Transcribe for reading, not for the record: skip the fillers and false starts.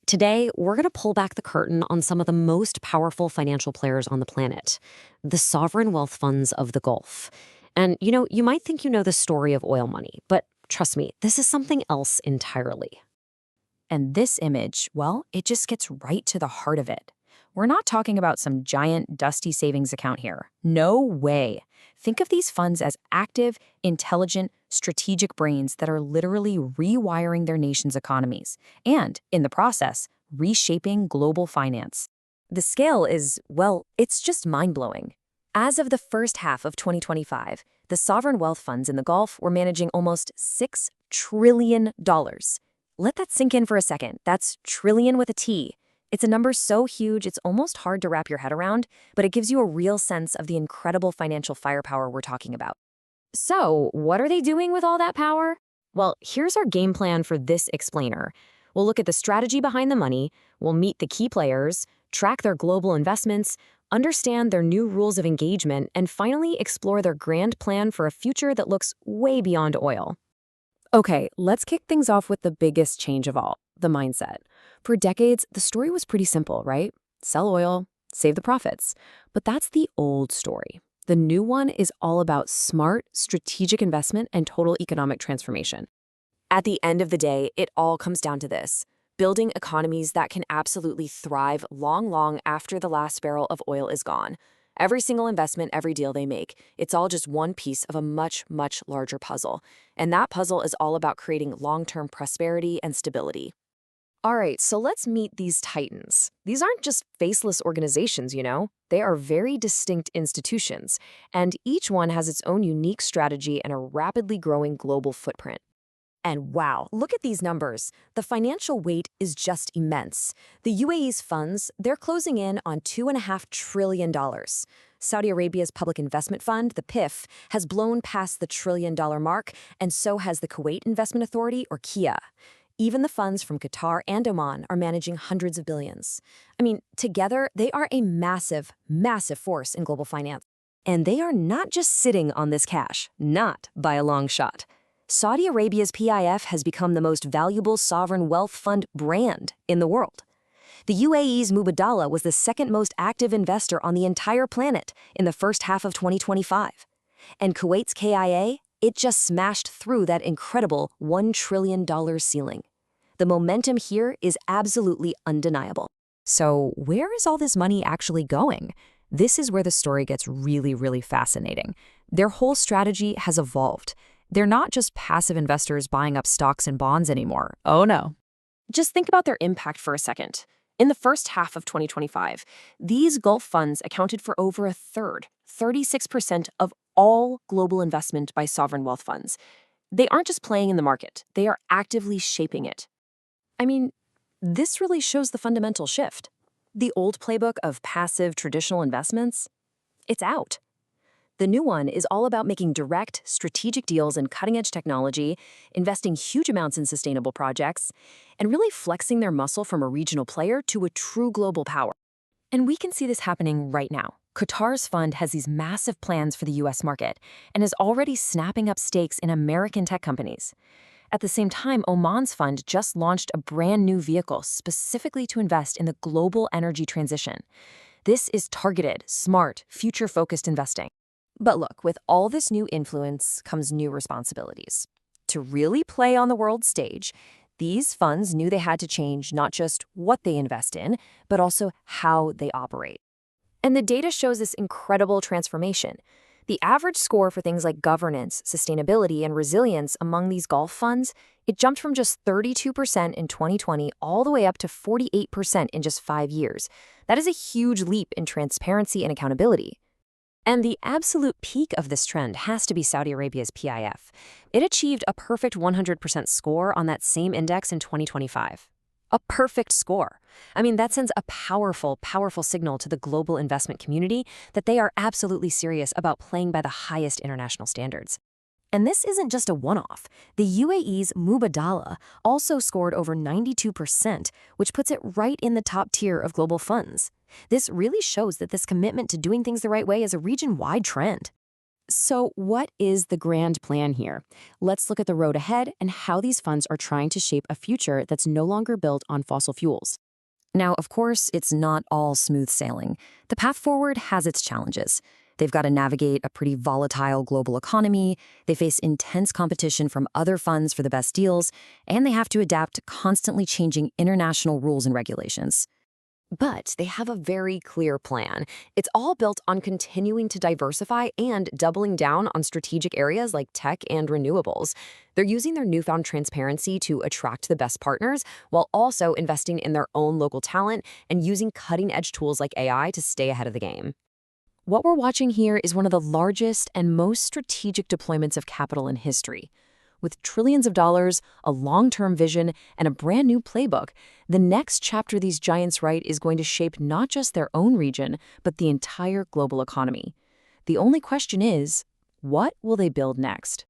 Today, we're going to pull back the curtain on some of the most powerful financial players on the planet, the sovereign wealth funds of the Gulf. And, you might think you know the story of oil money, but trust me, this is something else entirely. And this image, well, it just gets right to the heart of it. We're not talking about some giant, dusty savings account here. No way. Think of these funds as active, intelligent, strategic brains that are literally rewiring their nation's economies and, in the process, reshaping global finance. The scale is, well, it's just mind-blowing. As of the first half of 2025, the sovereign wealth funds in the Gulf were managing almost $6 trillion. Let that sink in for a second. That's trillion with a T. It's a number so huge it's almost hard to wrap your head around, but it gives you a real sense of the incredible financial firepower we're talking about. So, what are they doing with all that power? Well, here's our game plan for this explainer. We'll look at the strategy behind the money, we'll meet the key players, track their global investments, understand their new rules of engagement, and finally explore their grand plan for a future that looks way beyond oil. Okay, let's kick things off with the biggest change of all, the mindset. For decades, the story was pretty simple, right? Sell oil, save the profits. But that's the old story. The new one is all about smart, strategic investment and total economic transformation. At the end of the day, it all comes down to this: building economies that can absolutely thrive long after the last barrel of oil is gone. Every single investment, every deal they make, it's all just one piece of a much larger puzzle. And that puzzle is all about creating long-term prosperity and stability. All right, so let's meet these titans. These aren't just faceless organizations, They are very distinct institutions, and each one has its own unique strategy and a rapidly growing global footprint. And wow, look at these numbers. The financial weight is just immense. The UAE's funds, they're closing in on $2.5 trillion. Saudi Arabia's Public Investment Fund, the PIF, has blown past the $1 trillion mark, and so has the Kuwait Investment Authority, or KIA. Even the funds from Qatar and Oman are managing hundreds of billions. I mean, together, they are a massive force in global finance. And they are not just sitting on this cash, not by a long shot. Saudi Arabia's PIF has become the most valuable sovereign wealth fund brand in the world. The UAE's Mubadala was the second most active investor on the entire planet in the first half of 2025. And Kuwait's KIA, it just smashed through that incredible $1 trillion ceiling. The momentum here is absolutely undeniable. So where is all this money actually going? This is where the story gets really fascinating. Their whole strategy has evolved. They're not just passive investors buying up stocks and bonds anymore. Oh no. Just think about their impact for a second. In the first half of 2025, these Gulf funds accounted for over a third, 36% of all global investment by sovereign wealth funds. They aren't just playing in the market, they are actively shaping it. I mean, this really shows the fundamental shift. The old playbook of passive traditional investments, it's out. The new one is all about making direct, strategic deals in cutting-edge technology, investing huge amounts in sustainable projects, and really flexing their muscle from a regional player to a true global power. And we can see this happening right now. Qatar's fund has these massive plans for the U.S. market and is already snapping up stakes in American tech companies. At the same time, Oman's fund just launched a brand new vehicle specifically to invest in the global energy transition. This is targeted, smart, future-focused investing. But look, with all this new influence comes new responsibilities. To really play on the world stage, these funds knew they had to change not just what they invest in, but also how they operate. And the data shows this incredible transformation. The average score for things like governance, sustainability, and resilience among these Gulf funds, it jumped from just 32% in 2020 all the way up to 48% in just 5 years. That is a huge leap in transparency and accountability. And the absolute peak of this trend has to be Saudi Arabia's PIF. It achieved a perfect 100% score on that same index in 2025. A perfect score. I mean, that sends a powerful signal to the global investment community that they are absolutely serious about playing by the highest international standards. And this isn't just a one-off. The UAE's Mubadala also scored over 92%, which puts it right in the top tier of global funds. This really shows that this commitment to doing things the right way is a region-wide trend. So, what is the grand plan here? Let's look at the road ahead and how these funds are trying to shape a future that's no longer built on fossil fuels. Now, of course, it's not all smooth sailing. The path forward has its challenges. They've got to navigate a pretty volatile global economy, they face intense competition from other funds for the best deals, and they have to adapt to constantly changing international rules and regulations. But they have a very clear plan. It's all built on continuing to diversify and doubling down on strategic areas like tech and renewables. They're using their newfound transparency to attract the best partners while also investing in their own local talent and using cutting-edge tools like AI to stay ahead of the game. What we're watching here is one of the largest and most strategic deployments of capital in history. With trillions of dollars, a long-term vision, and a brand new playbook, the next chapter these giants write is going to shape not just their own region, but the entire global economy. The only question is, what will they build next?